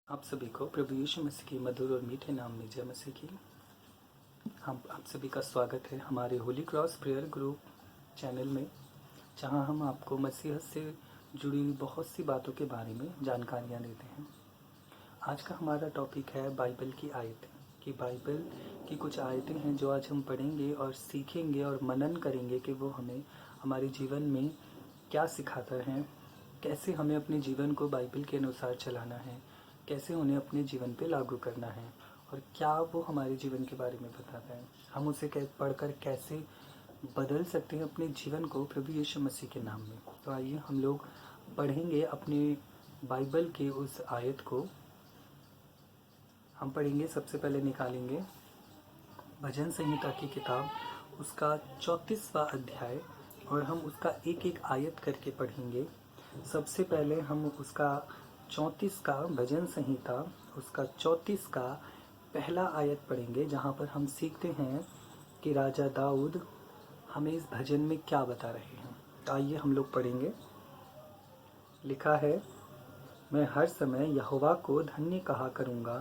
आप सभी को प्रभु यीशु मसीह के मधुर और मीठे नाम में जय मसीह की। हम आप सभी का स्वागत है हमारे Holi cross prayer group channel में, जहां हम आपको मसीह से जुड़ी बहुत सी बातों के बारे में जानकारियां देते हैं। आज का हमारा टॉपिक है बाइबल की आयतें, कि बाइबल की कुछ आयतें हैं जो आज हम पढ़ेंगे और सीखेंगे और मनन करेंगे कि वो हमें हमारे जीवन में क्या सिखाता है, कैसे हमें अपने जीवन को बाइबल के अनुसार चलाना है, कैसे उन्हें अपने जीवन पे लागू करना है और क्या वो हमारे जीवन के बारे में बताता है। हम उसे पढ़कर कैसे बदल सकते हैं अपने जीवन को प्रभु यीशु मसीह के नाम में। तो आइए हम लोग पढ़ेंगे अपने बाइबल के उस आयत को। हम पढ़ेंगे, सबसे पहले निकालेंगे भजन संहिता की किताब, उसका 34वां अध्याय, और हम उसका एक एक आयत करके पढ़ेंगे। सबसे पहले हम उसका 34 का भजन संहिता, उसका 34 का पहला आयत पढ़ेंगे, जहाँ पर हम सीखते हैं कि राजा दाऊद हमें इस भजन में क्या बता रहे हैं। तो आइए हम लोग पढ़ेंगे। लिखा है, मैं हर समय यहोवा को धन्य कहा करूँगा,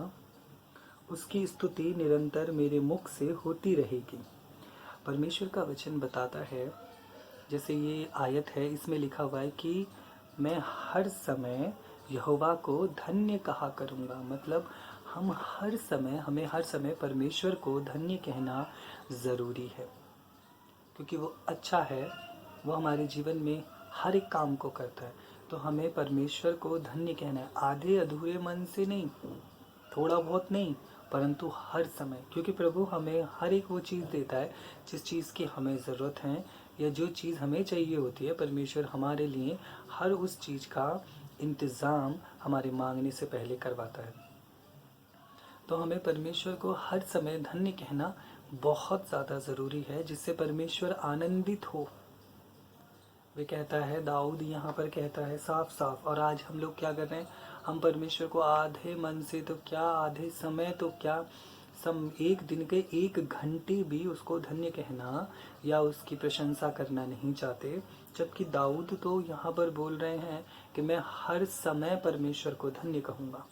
उसकी स्तुति निरंतर मेरे मुख से होती रहेगी। परमेश्वर का वचन बताता है, जैसे ये आयत है इसमें लिखा हुआ है कि मैं हर समय यहोवा को धन्य कहा करूँगा। मतलब हमें हर समय परमेश्वर को धन्य कहना ज़रूरी है, क्योंकि वो अच्छा है, वो हमारे जीवन में हर एक काम को करता है। तो हमें परमेश्वर को धन्य कहना है, आधे अधूरे मन से नहीं, थोड़ा बहुत नहीं, परंतु हर समय, क्योंकि प्रभु हमें हर एक वो चीज़ देता है जिस चीज़ की हमें ज़रूरत है, या जो चीज़ हमें चाहिए होती है। परमेश्वर हमारे लिए हर उस चीज़ का इंतज़ाम हमारे मांगने से पहले करवाता है। तो हमें परमेश्वर को हर समय धन्य कहना बहुत ज़्यादा ज़रूरी है, जिससे परमेश्वर आनंदित हो। वे कहता है, दाऊद यहाँ पर कहता है साफ साफ। और आज हम लोग क्या कर रहे हैं, हम परमेश्वर को आधे मन से तो क्या, आधे समय तो क्या, एक दिन के 1 घंटे भी उसको धन्य कहना या उसकी प्रशंसा करना नहीं चाहते। जबकि दाऊद तो यहाँ पर बोल रहे हैं कि मैं हर समय परमेश्वर को धन्य कहूँगा।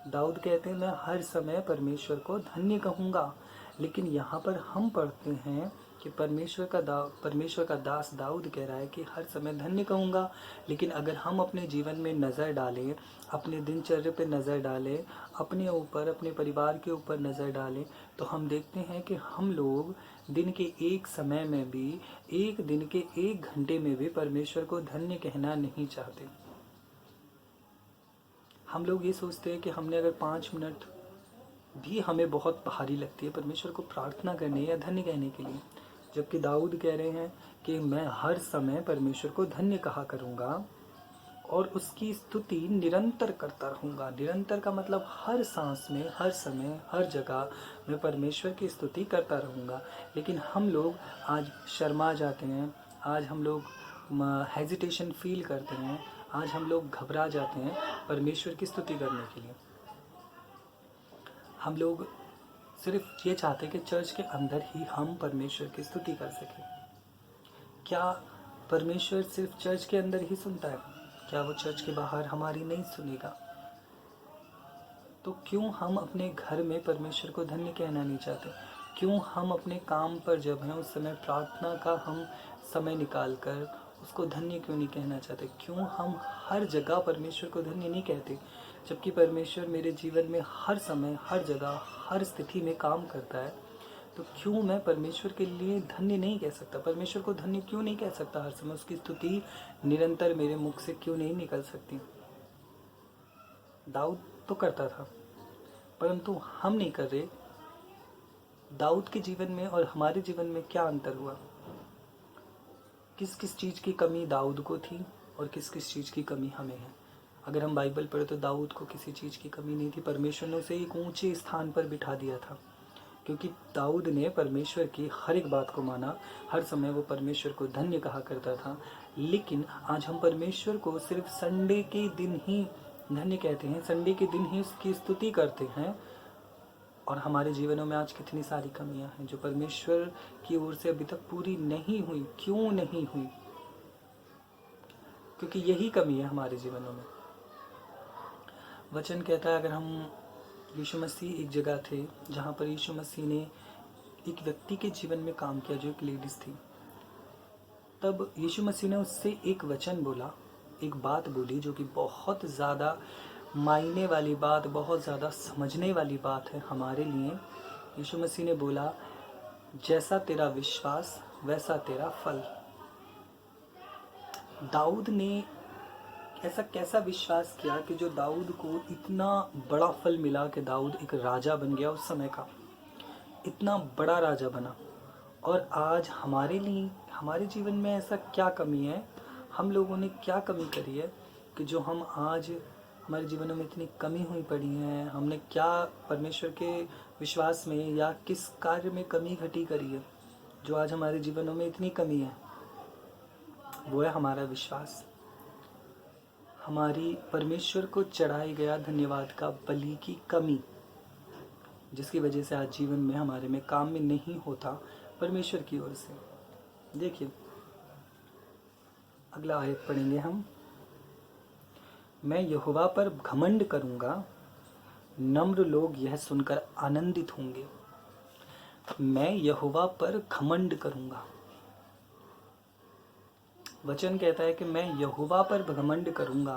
दाऊद कहते हैं मैं हर समय परमेश्वर को धन्य कहूँगा। लेकिन यहाँ पर हम पढ़ते हैं कि परमेश्वर का दास दाऊद कह रहा है कि हर समय धन्य कहूँगा। लेकिन अगर हम अपने जीवन में नज़र डालें, अपने दिनचर्या पे नज़र डालें, अपने ऊपर, अपने परिवार के ऊपर नज़र डालें, तो हम देखते हैं कि हम लोग दिन के एक समय में भी, एक दिन के 1 घंटे में भी परमेश्वर को धन्य कहना नहीं चाहते। हम लोग ये सोचते हैं कि हमने अगर 5 मिनट भी हमें बहुत भारी लगती है परमेश्वर को प्रार्थना करने या धन्य कहने के लिए। जबकि दाऊद कह रहे हैं कि मैं हर समय परमेश्वर को धन्य कहा करूँगा और उसकी स्तुति निरंतर करता रहूँगा। निरंतर का मतलब हर सांस में, हर समय, हर जगह मैं परमेश्वर की स्तुति करता रहूँगा। लेकिन हम लोग आज शर्मा जाते हैं, आज हम लोग हेजिटेशन फील करते हैं, आज हम लोग घबरा जाते हैं परमेश्वर की स्तुति करने के लिए। हम लोग सिर्फ ये चाहते हैं कि चर्च के अंदर ही हम परमेश्वर की स्तुति कर सकें। क्या परमेश्वर सिर्फ चर्च के अंदर ही सुनता है? क्या वो चर्च के बाहर हमारी नहीं सुनेगा? तो क्यों हम अपने घर में परमेश्वर को धन्य कहना नहीं चाहते? क्यों हम अपने काम पर जब हैं उस समय प्रार्थना का हम समय निकाल कर उसको धन्य क्यों नहीं कहना चाहते? क्यों हम हर जगह परमेश्वर को धन्य नहीं कहते? जबकि परमेश्वर मेरे जीवन में हर समय, हर जगह, हर स्थिति में काम करता है। तो क्यों मैं परमेश्वर के लिए धन्य नहीं कह सकता? परमेश्वर को धन्य क्यों नहीं कह सकता? हर समय उसकी स्तुति निरंतर मेरे मुख से क्यों नहीं निकल सकती? दाऊद तो करता था, परंतु हम नहीं कर रहे। दाऊद के जीवन में और हमारे जीवन में क्या अंतर हुआ? किस किस चीज़ की कमी दाऊद को थी और किस किस चीज़ की कमी हमें है? अगर हम बाइबल पढ़े तो दाऊद को किसी चीज़ की कमी नहीं थी। परमेश्वर ने उसे एक ऊंचे स्थान पर बिठा दिया था, क्योंकि दाऊद ने परमेश्वर की हर एक बात को माना। हर समय वो परमेश्वर को धन्य कहा करता था। लेकिन आज हम परमेश्वर को सिर्फ संडे के दिन ही धन्य कहते हैं, संडे के दिन ही उसकी स्तुति करते हैं। और हमारे जीवनों में आज कितनी सारी कमियां हैं जो परमेश्वर की ओर से अभी तक पूरी नहीं हुई। क्यों नहीं हुई? क्योंकि यही कमी है हमारे जीवनों में। वचन कहता है, अगर हम यीशु मसीह एक जगह थे जहाँ पर यीशु मसीह ने एक व्यक्ति के जीवन में काम किया जो एक लेडीज़ थी। तब यीशु मसीह ने उससे एक वचन बोला, एक बात बोली जो कि बहुत ज़्यादा मायने वाली बात, बहुत ज़्यादा समझने वाली बात है हमारे लिए। यीशु मसीह ने बोला, जैसा तेरा विश्वास वैसा तेरा फल। दाऊद ने ऐसा कैसा विश्वास किया कि जो दाऊद को इतना बड़ा फल मिला कि दाऊद एक राजा बन गया, उस समय का इतना बड़ा राजा बना। और आज हमारे लिए, हमारे जीवन में ऐसा क्या कमी है, हम लोगों ने क्या कमी करी है कि जो हम आज हमारे जीवन में इतनी कमी हुई पड़ी है, हमने क्या परमेश्वर के विश्वास में या किस कार्य में कमी घटी करी है जो आज हमारे जीवनों में इतनी कमी है। वो है हमारा विश्वास, हमारी परमेश्वर को चढ़ाई गया धन्यवाद का बलि की कमी, जिसकी वजह से आज जीवन में हमारे में काम में नहीं होता परमेश्वर की ओर से। देखिए अगला आयत पढ़ेंगे हम। मैं यहोवा पर घमंड करूंगा, नम्र लोग यह सुनकर आनंदित होंगे। मैं यहोवा पर घमंड करूंगा। वचन कहता है कि मैं यहोवा पर घमंड करूंगा,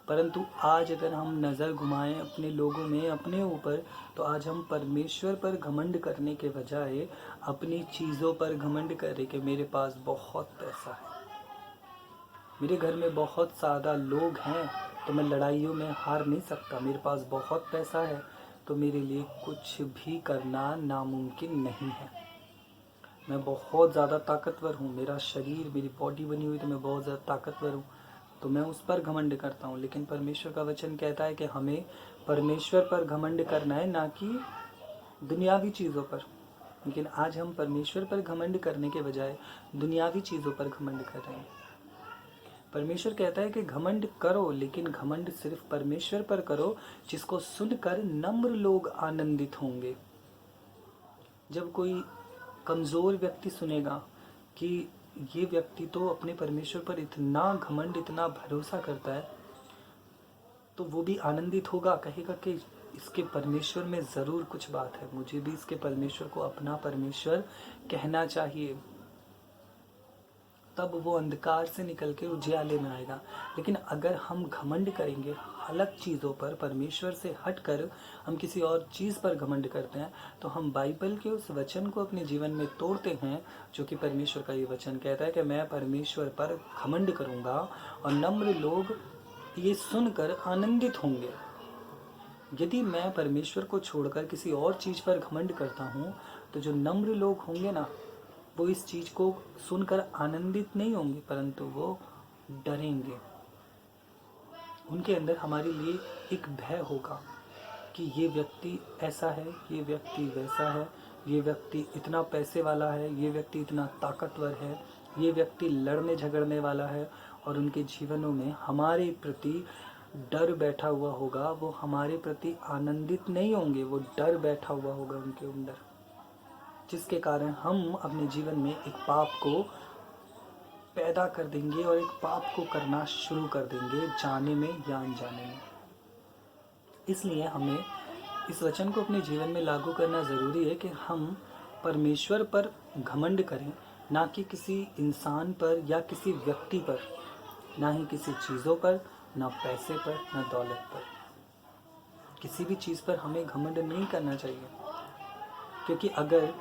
परंतु आज अगर हम नज़र घुमाएं अपने लोगों में, अपने ऊपर, तो आज हम परमेश्वर पर घमंड करने के बजाय अपनी चीज़ों पर घमंड करें कि मेरे पास बहुत पैसा है, मेरे घर में बहुत ज़्यादा लोग हैं तो मैं लड़ाइयों में हार नहीं सकता, मेरे पास बहुत पैसा है तो मेरे लिए कुछ भी करना नामुमकिन नहीं है, मैं बहुत ज़्यादा ताकतवर हूँ, मेरा शरीर, मेरी बॉडी बनी हुई तो मैं बहुत ज़्यादा ताकतवर हूँ, तो मैं उस पर घमंड करता हूँ। लेकिन परमेश्वर का वचन कहता है कि हमें परमेश्वर पर घमंड करना है, ना कि दुनियावी चीज़ों पर। लेकिन आज हम परमेश्वर पर घमंड करने के बजाय दुनियावी चीज़ों पर घमंड कर रहे हैं। परमेश्वर कहता है कि घमंड करो, लेकिन घमंड सिर्फ परमेश्वर पर करो जिसको सुनकर नम्र लोग आनंदित होंगे। जब कोई कमज़ोर व्यक्ति सुनेगा कि ये व्यक्ति तो अपने परमेश्वर पर इतना घमंड, इतना भरोसा करता है, तो वो भी आनंदित होगा, कहेगा कि इसके परमेश्वर में ज़रूर कुछ बात है, मुझे भी इसके परमेश्वर को अपना परमेश्वर कहना चाहिए। तब वो अंधकार से निकल के उजियाले में आएगा। लेकिन अगर हम घमंड करेंगे अलग चीज़ों पर, परमेश्वर से हटकर हम किसी और चीज़ पर घमंड करते हैं, तो हम बाइबल के उस वचन को अपने जीवन में तोड़ते हैं, जो कि परमेश्वर का ये वचन कहता है कि मैं परमेश्वर पर घमंड करूँगा और नम्र लोग ये सुनकर आनंदित होंगे। यदि मैं परमेश्वर को छोड़कर किसी और चीज़ पर घमंड करता हूँ, तो जो नम्र लोग होंगे ना, वो इस चीज़ को सुनकर आनंदित नहीं होंगे, परंतु वो डरेंगे। उनके अंदर हमारे लिए एक भय होगा कि ये व्यक्ति ऐसा है, ये व्यक्ति वैसा है, ये व्यक्ति इतना पैसे वाला है, ये व्यक्ति इतना ताकतवर है, ये व्यक्ति लड़ने झगड़ने वाला है, और उनके जीवनों में हमारे प्रति डर बैठा हुआ होगा। वो हमारे प्रति आनंदित नहीं होंगे, वो डर बैठा हुआ होगा उनके अंदर, जिसके कारण हम अपने जीवन में एक पाप को पैदा कर देंगे और एक पाप को करना शुरू कर देंगे, जाने में या अनजाने में। इसलिए हमें इस वचन को अपने जीवन में लागू करना ज़रूरी है कि हम परमेश्वर पर घमंड करें, ना कि किसी इंसान पर या किसी व्यक्ति पर, ना ही किसी चीज़ों पर, ना पैसे पर, ना दौलत पर। किसी भी चीज़ पर हमें घमंड नहीं करना चाहिए, क्योंकि अगर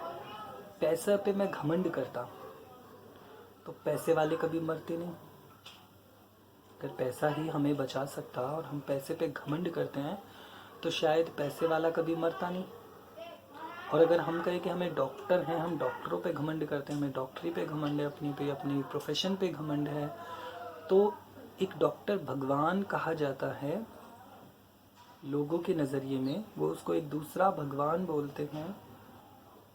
पैसा पे मैं घमंड करता तो पैसे वाले कभी मरते नहीं। अगर पैसा ही हमें बचा सकता और हम पैसे पे घमंड करते हैं, तो शायद पैसे वाला कभी मरता नहीं। और अगर हम कहें कि हमें डॉक्टर हैं, हम डॉक्टरों पे घमंड करते हैं, हमें डॉक्टरी पे घमंड है, अपनी प्रोफेशन पे घमंड है, तो एक डॉक्टर भगवान कहा जाता है लोगों के नज़रिए में। वो उसको एक दूसरा भगवान बोलते हैं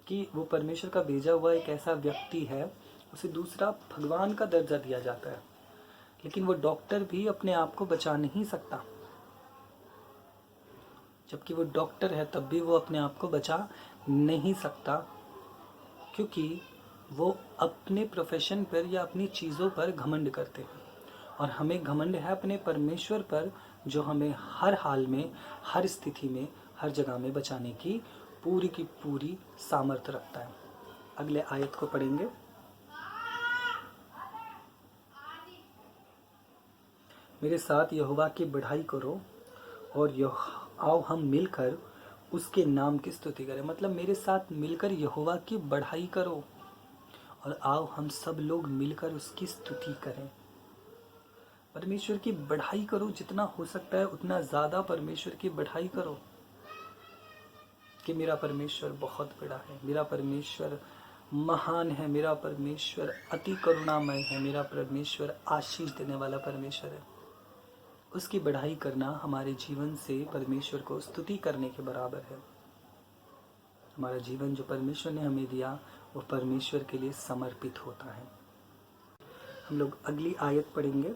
कि वो परमेश्वर का भेजा हुआ एक ऐसा व्यक्ति है, उसे दूसरा भगवान का दर्जा दिया जाता है। लेकिन वो डॉक्टर भी अपने आप को बचा नहीं सकता, जबकि वो डॉक्टर है तब भी वो अपने आप को बचा नहीं सकता, क्योंकि वो अपने प्रोफेशन पर या अपनी चीज़ों पर घमंड करते हैं। और हमें घमंड है अपने परमेश्वर पर, जो हमें हर हाल में, हर स्थिति में, हर जगह में बचाने की पूरी सामर्थ्य रखता है। अगले आयत को पढ़ेंगे। मेरे साथ यहोवा की बढ़ाई करो और आओ हम मिलकर उसके नाम की स्तुति करें। मतलब मेरे साथ मिलकर यहोवा की बढ़ाई करो और आओ हम सब लोग मिलकर उसकी स्तुति करें। परमेश्वर की बढ़ाई करो, जितना हो सकता है उतना ज़्यादा परमेश्वर की बढ़ाई करो कि मेरा परमेश्वर बहुत बड़ा है, मेरा परमेश्वर महान है, मेरा परमेश्वर अति करुणामय है, मेरा परमेश्वर आशीष देने वाला परमेश्वर है। उसकी बढ़ाई करना हमारे जीवन से परमेश्वर को स्तुति करने के बराबर है। हमारा जीवन जो परमेश्वर ने हमें दिया वो परमेश्वर के लिए समर्पित होता है। हम लोग अगली आयत पढ़ेंगे।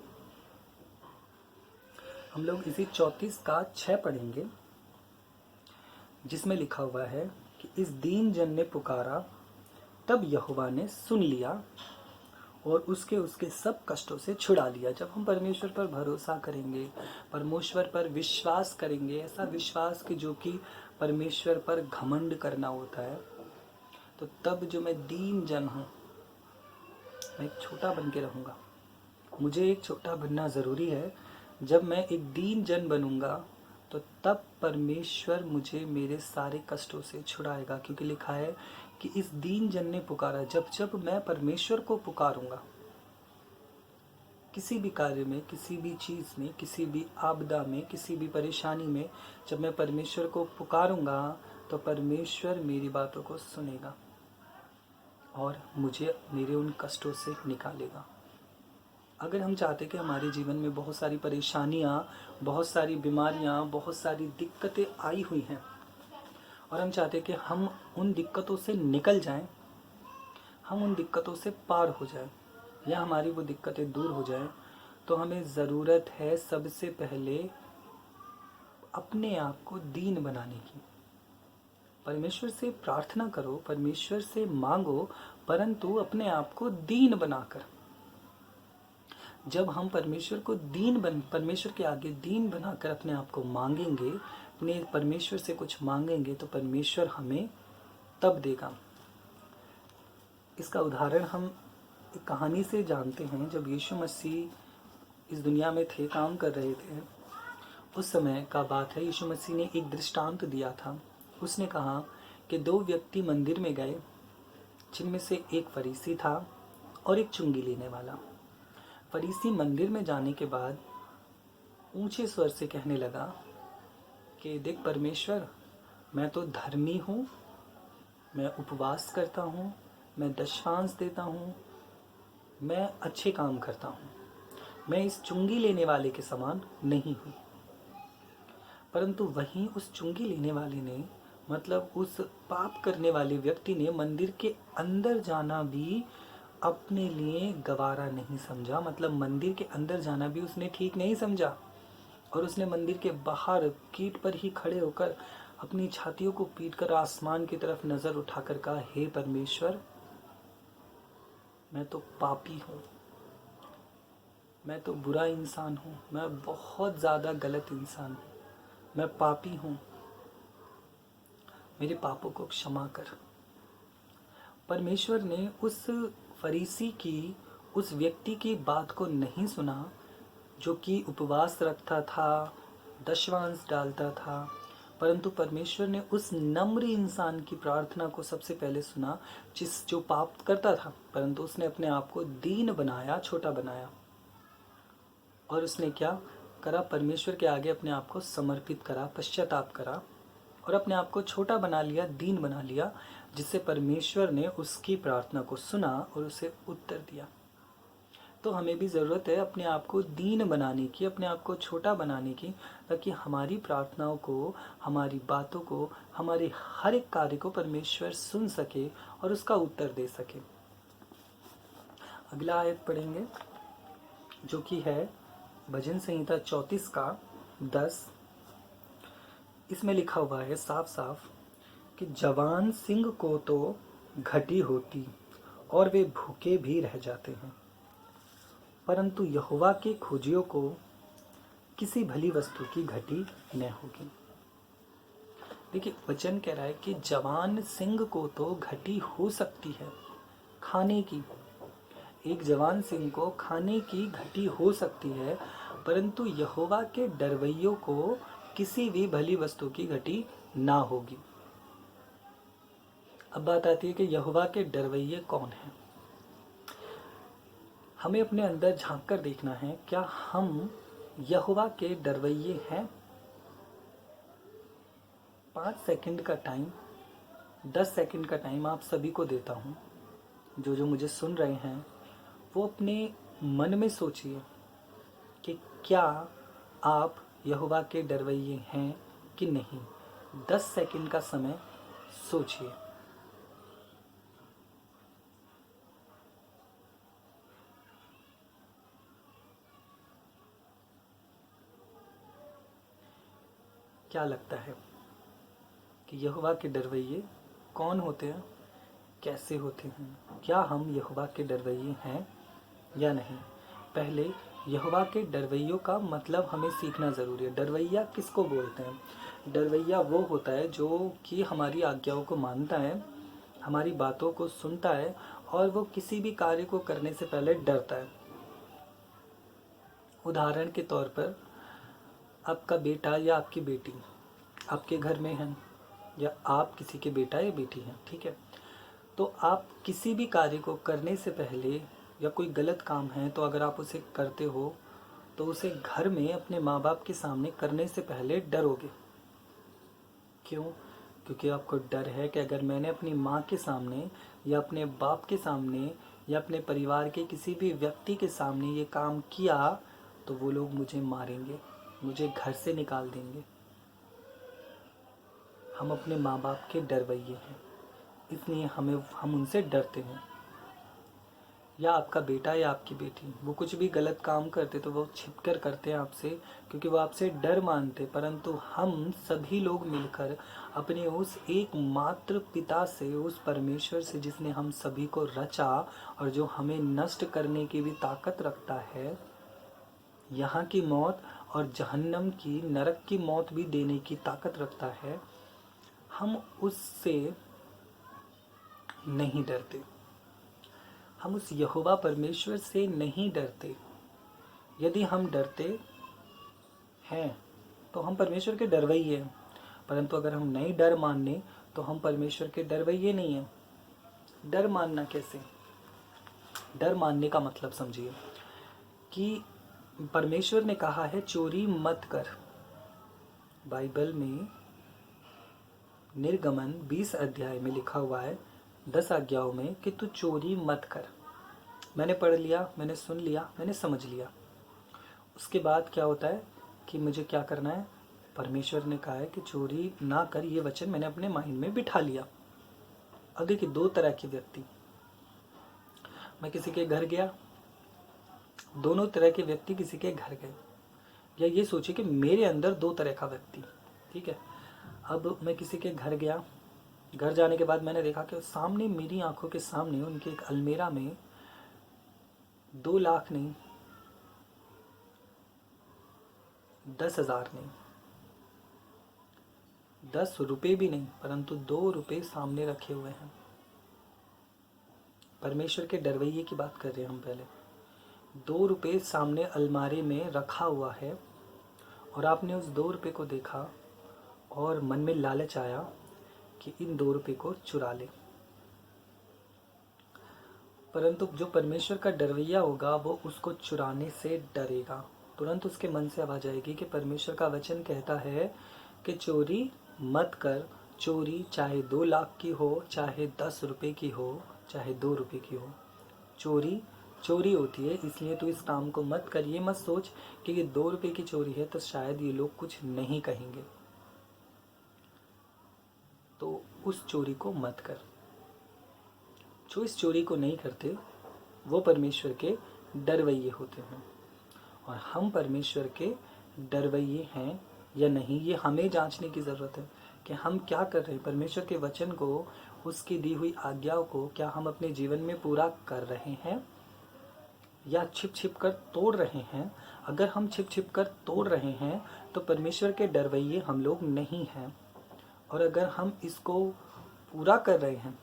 हम लोग इसी 34 का 6 पढ़ेंगे, जिसमें लिखा हुआ है कि इस दीन जन ने पुकारा, तब यहोवा ने सुन लिया और उसके सब कष्टों से छुड़ा लिया। जब हम परमेश्वर पर भरोसा करेंगे, परमेश्वर पर विश्वास करेंगे, ऐसा विश्वास कि जो कि परमेश्वर पर घमंड करना होता है, तो तब जो मैं दीन जन हूँ, मैं एक छोटा बन के रहूँगा। मुझे एक छोटा बनना ज़रूरी है। जब मैं एक दीन जन बनूँगा तो तब परमेश्वर मुझे मेरे सारे कष्टों से छुड़ाएगा, क्योंकि लिखा है कि इस दीन जन ने पुकारा। जब जब मैं परमेश्वर को पुकारूंगा, किसी भी कार्य में, किसी भी चीज़ में, किसी भी आपदा में, किसी भी परेशानी में, जब मैं परमेश्वर को पुकारूंगा तो परमेश्वर मेरी बातों को सुनेगा और मुझे मेरे उन कष्टों से निकालेगा। अगर हम चाहते कि हमारे जीवन में बहुत सारी परेशानियाँ, बहुत सारी बीमारियाँ, बहुत सारी दिक्कतें आई हुई हैं और हम चाहते कि हम उन दिक्कतों से निकल जाएं, हम उन दिक्कतों से पार हो जाएं या हमारी वो दिक्कतें दूर हो जाएं, तो हमें ज़रूरत है सबसे पहले अपने आप को दीन बनाने की। परमेश्वर से प्रार्थना करो, परमेश्वर से मांगो, परंतु अपने आप को दीन बनाकर। जब हम परमेश्वर के आगे दीन बनाकर अपने आप को मांगेंगे, अपने परमेश्वर से कुछ मांगेंगे, तो परमेश्वर हमें तब देगा। इसका उदाहरण हम एक कहानी से जानते हैं। जब यीशु मसीह इस दुनिया में थे, काम कर रहे थे, उस समय का बात है, यीशु मसीह ने एक दृष्टांत दिया था। उसने कहा कि 2 व्यक्ति मंदिर में गए, जिनमें से एक फरीसी था और एक चुंगी लेने वाला। फरीसी मंदिर में जाने के बाद ऊंचे स्वर से कहने लगा कि देख परमेश्वर, मैं तो धर्मी हूँ, मैं उपवास करता हूँ, मैं दशांश देता हूँ, मैं अच्छे काम करता हूँ, मैं इस चुंगी लेने वाले के समान नहीं हूँ। परंतु वहीं उस चुंगी लेने वाले ने, मतलब उस पाप करने वाले व्यक्ति ने, मंदिर के अंदर जाना भी अपने लिए गवारा नहीं समझा। मतलब मंदिर के अंदर जाना भी उसने ठीक नहीं समझा और उसने मंदिर के बाहर गेट पर ही खड़े होकर अपनी छातियों को पीटकर आसमान की तरफ नजर उठाकर कहा, हे परमेश्वर, मैं तो पापी हूँ, मैं तो बुरा इंसान हूँ, मैं बहुत ज़्यादा गलत इंसान हूँ, मैं पापी हूँ, मेरे पापों को क्षमा कर। परमेश्वर ने उस फरीसी की, उस व्यक्ति की बात को नहीं सुना, जो कि उपवास रखता था, दशवांश डालता था, परंतु परमेश्वर ने उस नम्र इंसान की प्रार्थना को सबसे पहले सुना, जो पाप करता था, परंतु उसने अपने आप को दीन बनाया, छोटा बनाया। और उसने क्या करा? परमेश्वर के आगे अपने आप को समर्पित करा, पश्चाताप करा और अपने आप को छोटा बना लिया, दीन बना लिया, जिससे परमेश्वर ने उसकी प्रार्थना को सुना और उसे उत्तर दिया। तो हमें भी ज़रूरत है अपने आप को दीन बनाने की, अपने आप को छोटा बनाने की, ताकि हमारी प्रार्थनाओं को, हमारी बातों को, हमारे हर एक कार्य को परमेश्वर सुन सके और उसका उत्तर दे सके। अगला आयत पढ़ेंगे, जो कि है भजन संहिता 34 का 10। इसमें लिखा हुआ है साफ साफ कि जवान सिंह को तो घटी होती और वे भूखे भी रह जाते हैं, परंतु यहोवा के खोजियों को किसी भली वस्तु की घटी न होगी। देखिए वचन कह रहा है कि जवान सिंह को तो घटी हो सकती है खाने की, एक जवान सिंह को खाने की घटी हो सकती है, परंतु यहोवा के डरवैयों को किसी भी भली वस्तु की घटी ना होगी। अब बात आती है कि यहोवा के डरवैये कौन हैं। हमें अपने अंदर झांक कर देखना है, क्या हम यहोवा के डरवैये हैं? 5 सेकंड का टाइम, 10 सेकंड का टाइम आप सभी को देता हूँ। जो मुझे सुन रहे हैं वो अपने मन में सोचिए कि क्या आप यहोवा के डरवैये हैं कि नहीं। 10 सेकंड का समय सोचिए। क्या लगता है कि यहोवा के डरवैये कौन होते हैं, कैसे होते हैं? क्या हम यहोवा के डरवैये हैं या नहीं? पहले यहोवा के डरवैयों का मतलब हमें सीखना ज़रूरी है। डरवैया किसको बोलते हैं? डरवैया वो होता है जो कि हमारी आज्ञाओं को मानता है, हमारी बातों को सुनता है और वो किसी भी कार्य को करने से पहले डरता है। उदाहरण के तौर पर आपका बेटा या आपकी बेटी आपके घर में है, या आप किसी के बेटा या बेटी हैं, ठीक है? तो आप किसी भी कार्य को करने से पहले, या कोई गलत काम है तो अगर आप उसे करते हो तो उसे घर में अपने माँ बाप के सामने करने से पहले डरोगे। क्यों? क्योंकि आपको डर है कि अगर मैंने अपनी माँ के सामने या अपने बाप के सामने या अपने परिवार के किसी भी व्यक्ति के सामने ये काम किया तो वो लोग मुझे मारेंगे, मुझे घर से निकाल देंगे। हम अपने माँ बाप के डरवैये हैं, इसलिए हम उनसे डरते हैं। या आपका बेटा या आपकी बेटी वो कुछ भी गलत काम करते तो वो छिपकर करते हैं आपसे, क्योंकि वो आपसे डर मानते। परंतु हम सभी लोग मिलकर अपने उस एकमात्र पिता से, उस परमेश्वर से जिसने हम सभी को रचा और जो हमें नष्ट करने की भी ताकत रखता है, यहाँ की मौत और जहन्नम की, नरक की मौत भी देने की ताकत रखता है, हम उससे नहीं डरते। हम उस यहोवा परमेश्वर से नहीं डरते। यदि हम डरते हैं तो हम परमेश्वर के डरवैये हैं, परंतु अगर हम नहीं डर मानने तो हम परमेश्वर के डरवैये नहीं हैं। डर मानना कैसे? डर मानने का मतलब समझिए कि परमेश्वर ने कहा है चोरी मत कर। बाइबल में निर्गमन 20 अध्याय में लिखा हुआ है 10 आज्ञाओं में कि तू चोरी मत कर। मैंने पढ़ लिया, मैंने सुन लिया, मैंने समझ लिया। उसके बाद क्या होता है कि मुझे क्या करना है? परमेश्वर ने कहा है कि चोरी ना कर, ये वचन मैंने अपने माइंड में बिठा लिया। अब देखिए, 2 तरह के व्यक्ति, मैं किसी के घर गया, दोनों तरह के व्यक्ति किसी के घर गए, या ये सोचिए कि मेरे अंदर 2 तरह का व्यक्ति, ठीक है? अब मैं किसी के घर गया, घर जाने के बाद मैंने देखा कि सामने, मेरी आंखों के सामने उनके एक अलमीरा में 2 लाख नहीं, 10,000 नहीं, 10 रुपये भी नहीं, परंतु 2 रुपये सामने रखे हुए हैं। परमेश्वर के डरवैये की बात कर रहे हैं हम। पहले 2 रुपये सामने अलमारी में रखा हुआ है और आपने उस 2 रुपये को देखा और मन में लालच आया कि इन 2 रुपये को चुरा ले। परंतु जो परमेश्वर का डरवैया होगा वो उसको चुराने से डरेगा। तुरंत उसके मन से आवाज आएगी कि परमेश्वर का वचन कहता है कि चोरी मत कर। चोरी चाहे 2 लाख की हो, चाहे 10 रुपये की हो, चाहे 2 रुपये की हो, चोरी चोरी होती है, इसलिए तू इस काम को मत कर। ये मत सोच कि ये 2 रुपये की चोरी है तो शायद ये लोग कुछ नहीं कहेंगे, तो उस चोरी को मत कर। जो इस चोरी को नहीं करते वो परमेश्वर के डरवैये होते हैं। और हम परमेश्वर के डरवैये हैं या नहीं, ये हमें जांचने की ज़रूरत है कि हम क्या कर रहे हैं। परमेश्वर के वचन को, उसकी दी हुई आज्ञाओं को क्या हम अपने जीवन में पूरा कर रहे हैं या छिप छिप कर तोड़ रहे हैं, अगर हम छिप छिप कर तोड़ रहे हैं तो परमेश्वर के डरवैये हम लोग नहीं हैं। और अगर हम इसको पूरा कर रहे हैं,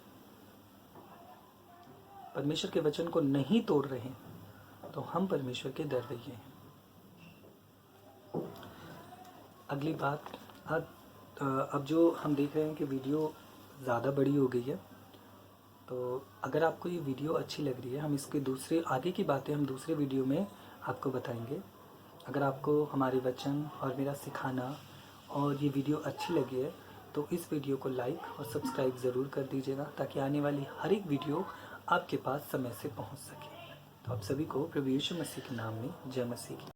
परमेश्वर के वचन को नहीं तोड़ रहे हैं, तो हम परमेश्वर के डरवैये हैं। अगली बात, अब जो हम देख रहे हैं कि वीडियो ज़्यादा बड़ी हो गई है, तो अगर आपको ये वीडियो अच्छी लग रही है, हम इसके दूसरे आगे की बातें हम दूसरे वीडियो में आपको बताएंगे। अगर आपको हमारे वचन और मेरा सिखाना और ये वीडियो अच्छी लगी है तो इस वीडियो को लाइक और सब्सक्राइब ज़रूर कर दीजिएगा, ताकि आने वाली हर एक वीडियो आपके पास समय से पहुंच सके। तो आप सभी को प्रभु यीशु मसीह के नाम में जय मसीह की।